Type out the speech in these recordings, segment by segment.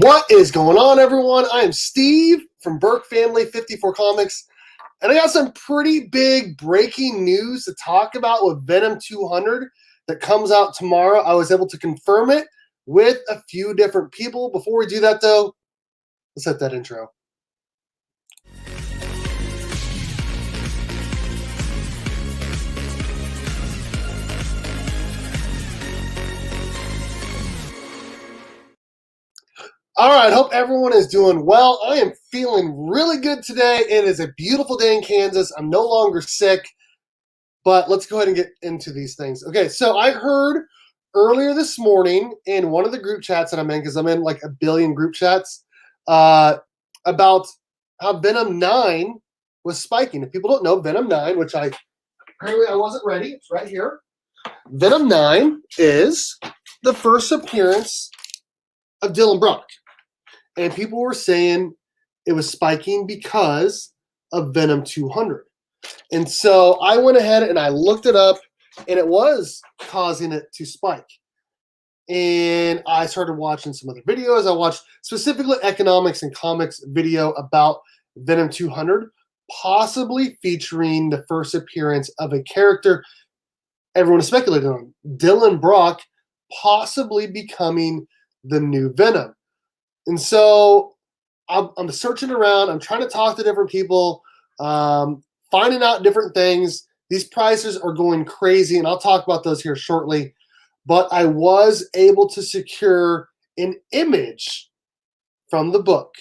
What is going on, everyone? I am Steve from Burke Family 54 Comics, and I got some pretty big breaking news to talk about with Venom 200 that comes out tomorrow. I was able to confirm it with a few different people. Before we do that, though, let's hit that intro. All right, hope everyone is doing well. I am feeling really good today. It is a beautiful day in Kansas. I'm no longer sick, but let's go ahead and get into these things. Okay, so I heard earlier this morning in one of the group chats that I'm in, because I'm in like a billion group chats, about how Venom 9 was spiking. If people don't know, Venom 9, which apparently I wasn't ready. It's right here. Venom 9 is the first appearance of Dylan Brock. And people were saying it was spiking because of Venom 200. And so I went ahead and I looked it up, and it was causing it to spike. And I started watching some other videos. I watched specifically economics and comics video about Venom 200, possibly featuring the first appearance of a character everyone is speculating on, Dylan Brock, possibly becoming the new Venom. And so I'm searching around. I'm trying to talk to different people, finding out different things. These prices are going crazy, and I'll talk about those here shortly. But I was able to secure an image from the book.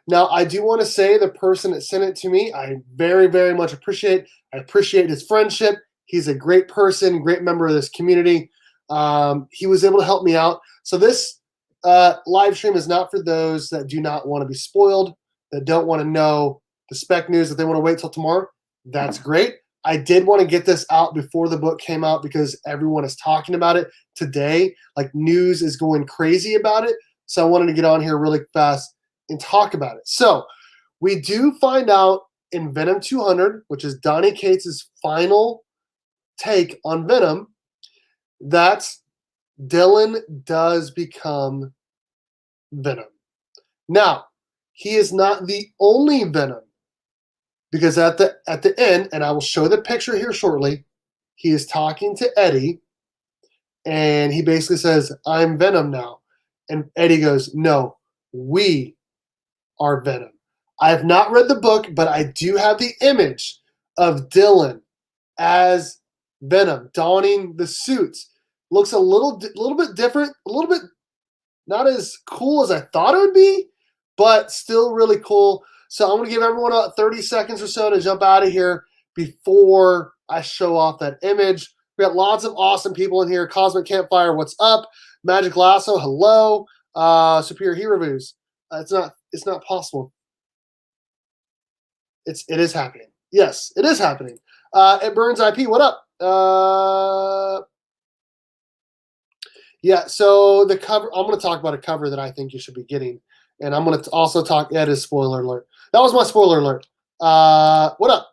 Now, I do want to say the person that sent it to me, I very, very much appreciate. I appreciate his friendship. He's a great person, great member of this community. He was able to help me out. So this live stream is not for those that do not want to be spoiled, that don't want to know the spec news, that they want to wait till tomorrow. That's great. I did want to get this out before the book came out because everyone is talking about it today. Like, news is going crazy about it. So I wanted to get on here really fast and talk about it. So we do find out in Venom 200, which is Donny Cates' final take on Venom, that Dylan does become Venom. Now, he is not the only Venom, because at the end, and I will show the picture here shortly, he is talking to Eddie, and he basically says, "I'm Venom now." And Eddie goes, "No, we are Venom." I have not read the book, but I do have the image of Dylan as Venom, donning the suits. Looks a little bit different, a little bit not as cool as I thought it would be, but still really cool. So I'm going to give everyone about 30 seconds or so to jump out of here before I show off that image. We got lots of awesome people in here. Cosmic Campfire, what's up? Magic Lasso, hello. Superior Hero Reviews. It's not possible. It is happening. Yes, it is happening. It Burns IP, what up? Yeah, so the cover, I'm going to talk about a cover that I think you should be getting. And I'm going to also talk, yeah, it is spoiler alert. That was my spoiler alert. What up?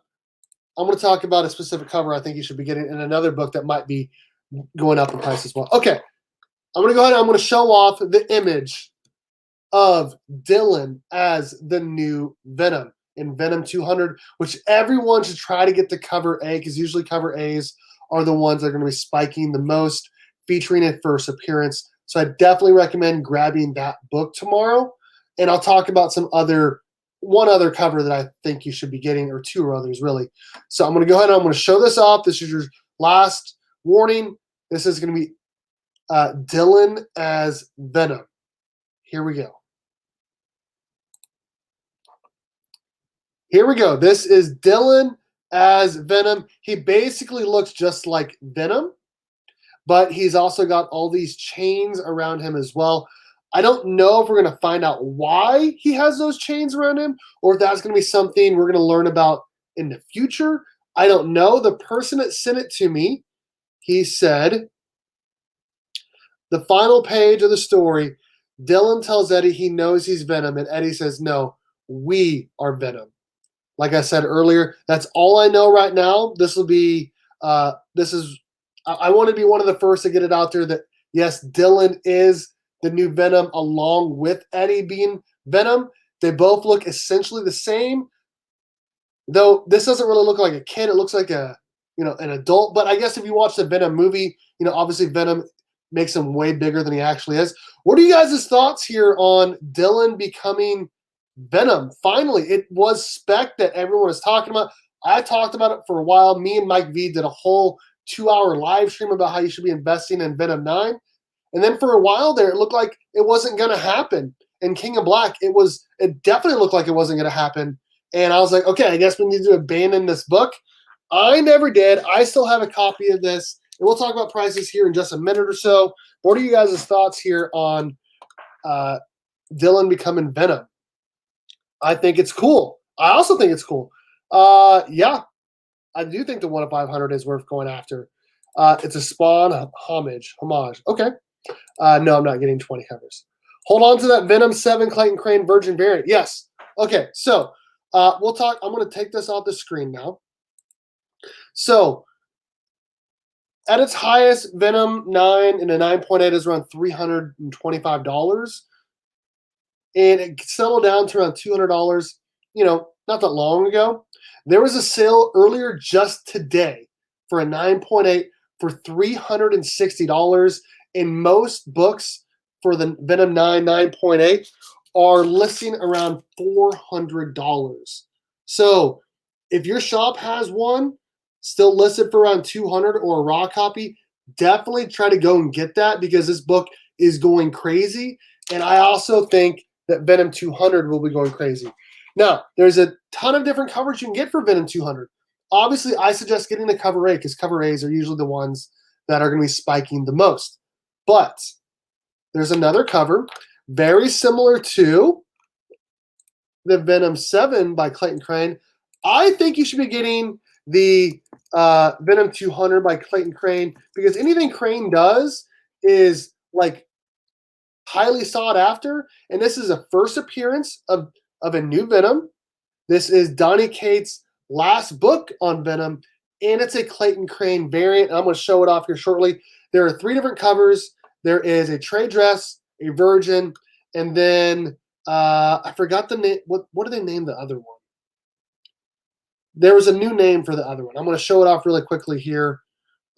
I'm going to talk about a specific cover I think you should be getting in another book that might be going up in price as well. Okay, I'm going to go ahead and I'm going to show off the image of Dylan as the new Venom in Venom 200, which everyone should try to get the cover A, because usually cover A's are the ones that are going to be spiking the most, featuring a first appearance. So I definitely recommend grabbing that book tomorrow. And I'll talk about one other cover that I think you should be getting, or two others really. So I'm going to go ahead and I'm going to show this off. This is your last warning. This is going to be Dylan as Venom. Here we go. Here we go. This is Dylan as Venom. He basically looks just like Venom, but he's also got all these chains around him as well. I don't know if we're going to find out why he has those chains around him, or if that's going to be something we're going to learn about in the future. I don't know. The person that sent it to me, he said, the final page of the story, Dylan tells Eddie he knows he's Venom, and Eddie says, "No, we are Venom." Like I said earlier, that's all I know right now. This will be, I want to be one of the first to get it out there that, yes, Dylan is the new Venom along with Eddie being Venom. They both look essentially the same, though this doesn't really look like a kid. It looks like an adult. But I guess if you watch the Venom movie, obviously Venom makes him way bigger than he actually is. What are you guys' thoughts here on Dylan becoming Venom? Finally, it was Spec that everyone was talking about. I talked about it for a while. Me and Mike V did a whole 2-hour live stream about how you should be investing in Venom 9. And then for a while there, it looked like it wasn't going to happen. In King of Black, it definitely looked like it wasn't going to happen. And I was like, okay, I guess we need to abandon this book. I never did. I still have a copy of this. And we'll talk about prices here in just a minute or so. What are you guys' thoughts here on Dylan becoming Venom? I think it's cool. I also think it's cool. Yeah, I do think the 1 of 500 is worth going after. It's a Spawn homage. Okay. No, I'm not getting 20 covers. Hold on to that Venom 7 Clayton Crane Virgin variant. Yes. Okay, so we'll talk. I'm going to take this off the screen now. So at its highest, Venom 9 and a 9.8 is around $325. And it settled down to around $200, not that long ago. There was a sale earlier just today for a 9.8 for $360. And most books for the Venom 9 9.8 are listing around $400. So if your shop has one still listed for around $200 or a raw copy, definitely try to go and get that because this book is going crazy. And I also think that Venom 200 will be going crazy. Now, there's a ton of different covers you can get for Venom 200. Obviously, I suggest getting the cover A because cover A's are usually the ones that are going to be spiking the most. But there's another cover very similar to the Venom 7 by Clayton Crane. I think you should be getting the Venom 200 by Clayton Crane because anything Crane does is like highly sought after. And this is a first appearance of a new Venom. This is Donny Cates' last book on Venom, and it's a Clayton Crane variant. I'm going to show it off here shortly. There are 3 different covers. There is a trade dress, a virgin, and then I forgot the name. What do they name the other one? There was a new name for the other one. I'm going to show it off really quickly here.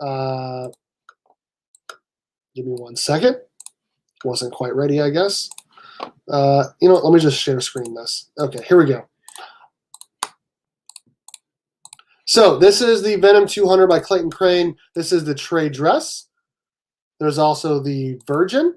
Give me 1 second. Wasn't quite ready, I guess. Let me just share screen this. Okay, here we go. So this is the Venom 200 by Clayton Crane. This is the trade dress. There's also the Virgin.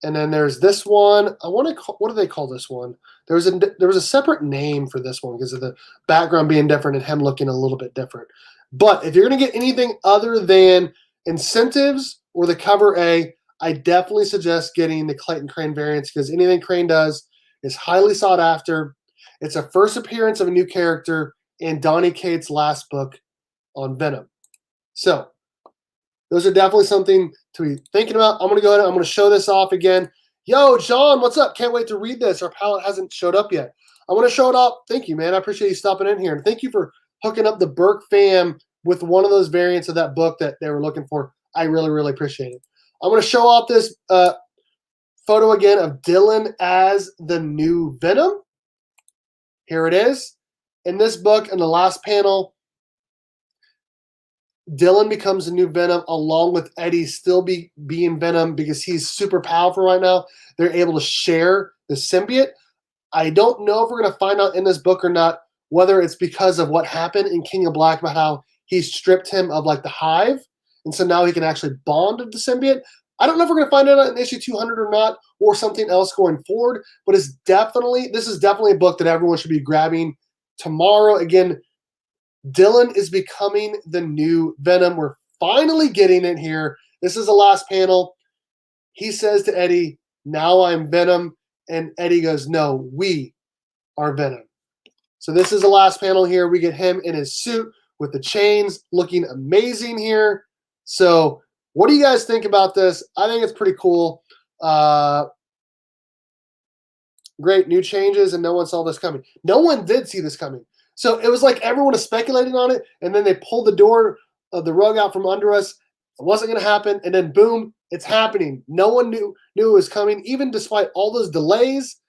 And then there's this one. What do they call this one? There was a separate name for this one because of the background being different and him looking a little bit different. But if you're going to get anything other than incentives or the cover A, I definitely suggest getting the Clayton Crane variants because anything Crane does is highly sought after. It's a first appearance of a new character in Donny Cates' last book on Venom. So those are definitely something to be thinking about. I'm going to go ahead and I'm going to show this off again. Yo, John, what's up? Can't wait to read this. Our palette hasn't showed up yet. I want to show it off. Thank you, man. I appreciate you stopping in here. And thank you for hooking up the Burke fam with one of those variants of that book that they were looking for. I really, really appreciate it. I'm going to show off this photo again of Dylan as the new Venom. Here it is. In this book, in the last panel, Dylan becomes a new Venom along with Eddie still being Venom because he's super powerful right now. They're able to share the symbiote. I don't know if we're going to find out in this book or not whether it's because of what happened in King of Black about how he stripped him of like the hive. And so now he can actually bond with the symbiote. I don't know if we're going to find out in issue 200 or not or something else going forward. But this is definitely a book that everyone should be grabbing tomorrow. Again, Dylan is becoming the new Venom. We're finally getting it here. This is the last panel. He says to Eddie, now I'm Venom. And Eddie goes, no, we are Venom. So this is the last panel here. We get him in his suit with the chains looking amazing here. So what do you guys think about this? I think it's pretty cool. Great new changes, and no one saw this coming. No one did see this coming. So it was like everyone was speculating on it, and then they pulled the door of the rug out from under us. It wasn't going to happen, and then boom, It's happening. No one knew it was coming, even despite all those delays.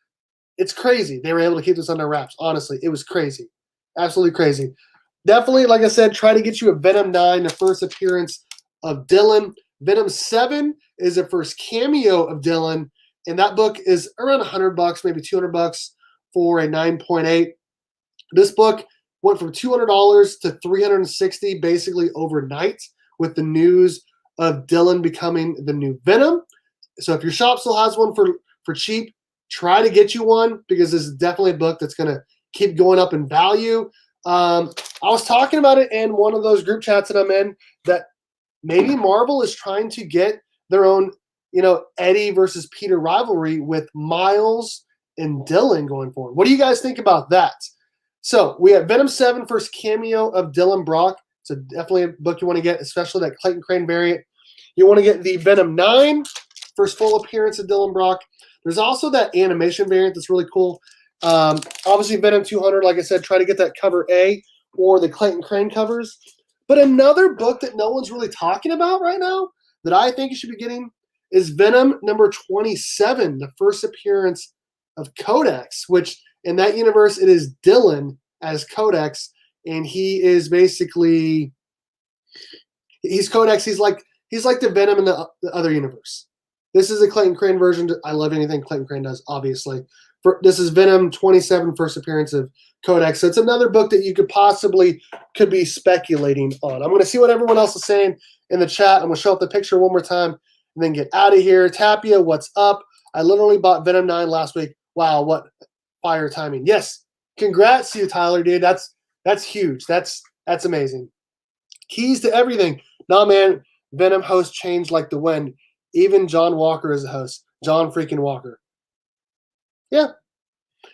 It's crazy. They were able to keep this under wraps. Honestly, it was crazy. Absolutely crazy. Definitely, like I said, try to get you a Venom 9, the first appearance of Dylan. Venom 7 is the first cameo of Dylan, and that book is around $100, maybe $200 for a 9.8. This book went from $200 to $360 basically overnight with the news of Dylan becoming the new Venom. So if your shop still has one for cheap, try to get you one because this is definitely a book that's going to keep going up in value. I was talking about it in one of those group chats that I'm in that maybe Marvel is trying to get their own, Eddie versus Peter rivalry with Miles and Dylan going forward. What do you guys think about that? So we have Venom 7, first cameo of Dylan Brock. So definitely a book you want to get, especially that Clayton Crane variant. You want to get the Venom 9, first full appearance of Dylan Brock. There's also that animation variant that's really cool. Obviously, Venom 200, like I said, try to get that cover A or the Clayton Crane covers. But another book that no one's really talking about right now that I think you should be getting is Venom number 27, the first appearance of Codex, which in that universe, it is Dylan as Codex, and he is basically, he's Codex. He's like the Venom in the other universe. This is a Clayton Crane version. I love anything Clayton Crane does, obviously. This is Venom 27, first appearance of Codex. So it's another book that you could be speculating on. I'm going to see what everyone else is saying in the chat. I'm going to show up the picture one more time and then get out of here. Tapia, what's up? I literally bought Venom 9 last week. Wow, what fire timing. Yes, congrats to you, Tyler, dude. That's huge. That's amazing. Keys to everything. Nah, man, Venom host changed like the wind. Even John Walker is a host. John freaking Walker. Yeah.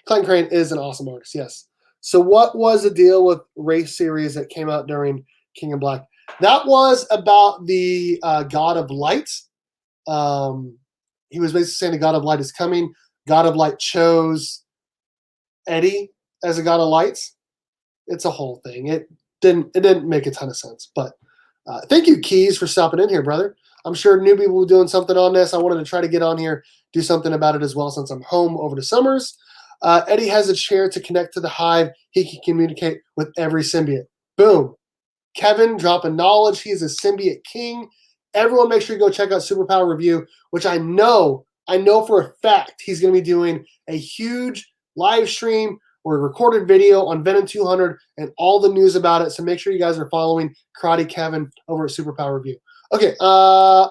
Clayton Crane is an awesome artist, yes. So what was the deal with Race series that came out during King of Black? That was about the God of Light. He was basically saying the God of Light is coming. God of Light chose Eddie as a God of Lights. It's a whole thing. It didn't make a ton of sense. But thank you, Keys, for stopping in here, brother. I'm sure newbie will be doing something on this. I wanted to try to get on here, do something about it as well since I'm home over the summers. Eddie has a chair to connect to the hive. He can communicate with every symbiote. Boom. Kevin dropping knowledge. He's a symbiote king. Everyone make sure you go check out Superpower Review, which I know for a fact he's going to be doing a huge live stream or a recorded video on Venom 200 and all the news about it. So make sure you guys are following Karate Kevin over at Superpower Review. Okay, I'm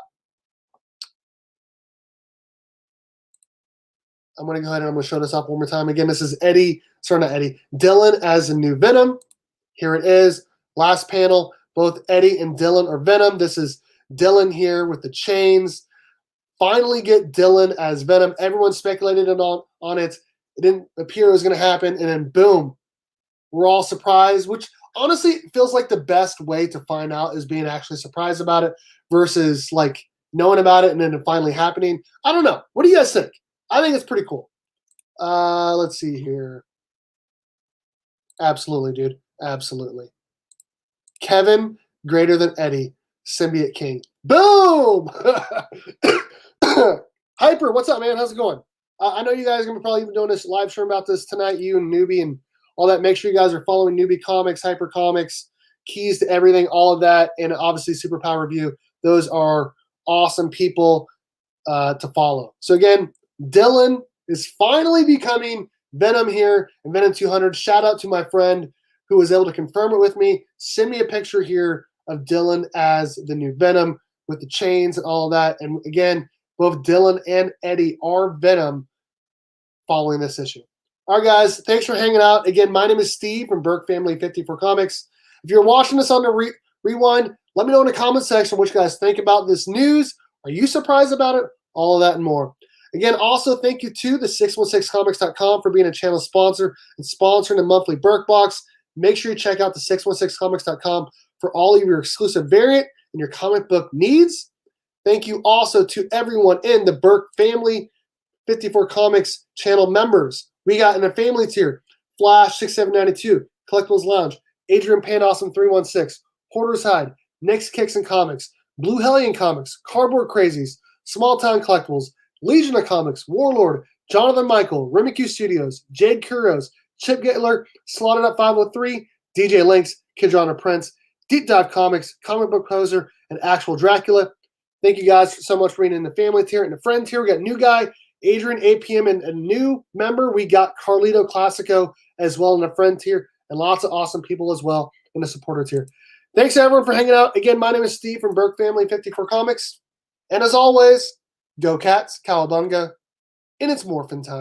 going to go ahead and I'm going to show this off one more time. Again, this is Dylan as a new Venom. Here it is. Last panel, both Eddie and Dylan are Venom. This is Dylan here with the chains. Finally get Dylan as Venom. Everyone speculated on it. It didn't appear it was going to happen, and then boom, we're all surprised, which honestly feels like the best way to find out is being actually surprised about it versus like knowing about it and then it finally happening. I don't know. What do you guys think? I think it's pretty cool. Let's see here. Absolutely, dude. Absolutely. Kevin, greater than Eddie, Symbiote King. Boom! Hyper, what's up, man? How's it going? I know you guys are going to probably be doing this live stream about this tonight, you and Newbie and all that. Make sure you guys are following Newbie Comics, Hyper Comics, Keys to Everything, all of that, and obviously Superpower Review. Those are awesome people to follow. So again, Dylan is finally becoming Venom here in Venom 200. Shout out to my friend who was able to confirm it with me. Send me a picture here of Dylan as the new Venom with the chains and all of that. And again, both Dylan and Eddie are Venom following this issue. All right, guys, thanks for hanging out. Again, my name is Steve from Burke Family 54 Comics. If you're watching this on the rewind, let me know in the comment section what you guys think about this news. Are you surprised about it? All of that and more. Again, also thank you to the 616comics.com for being a channel sponsor and sponsoring the monthly Burke Box. Make sure you check out the 616comics.com for all of your exclusive variant and your comic book needs. Thank you also to everyone in the Burke Family 54 Comics channel members. We got in the family tier, Flash 6792, Collectibles Lounge, Adrian Pan Awesome 316, Hoarder's Hide, Nick's Kicks and Comics, Blue Hellion Comics, Cardboard Crazies, Small Town Collectibles, Legion of Comics, Warlord, Jonathan Michael, Remicu Studios, Jade Kuros, Chip Gittler, Slotted Up 503, DJ Links, Kidrona Prince, Deep Dive Comics, Comic Book Poser, and Actual Dracula. Thank you guys so much for being in the family tier and the friend tier. We got a new guy, Adrian APM, and a new member. We got Carlito Classico as well in the friend tier, and lots of awesome people as well in the supporter tier. Thanks everyone for hanging out. Again, my name is Steve from Burke Family 54 Comics. And as always, go Cats, Cowabunga, and it's Morphin time.